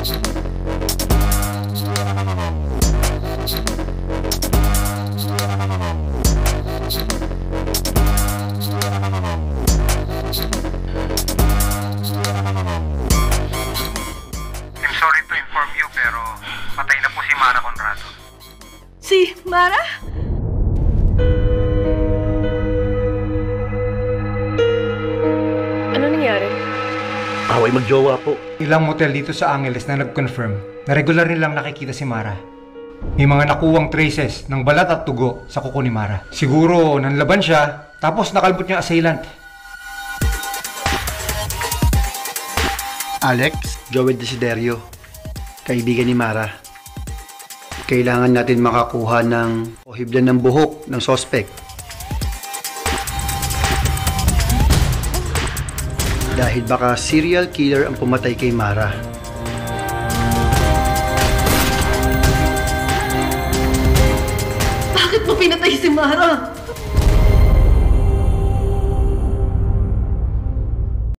I'm sorry to inform you pero patay na po si Mara Conrado. Si Mara? Ano nangyari? Away magjowa po. Ilang motel dito sa Angeles na nag-confirm na regular nilang nakikita si Mara. May mga nakuwang traces ng balat at tugo sa kuko ni Mara. Siguro nanlaban siya tapos nakalbot niya assailant. Alex, Joel Desiderio, kaibigan ni Mara. Kailangan natin makakuha ng hibla ng buhok ng suspect. Dahil baka serial killer ang pumatay kay Mara. Bakit mo pinatay si Mara?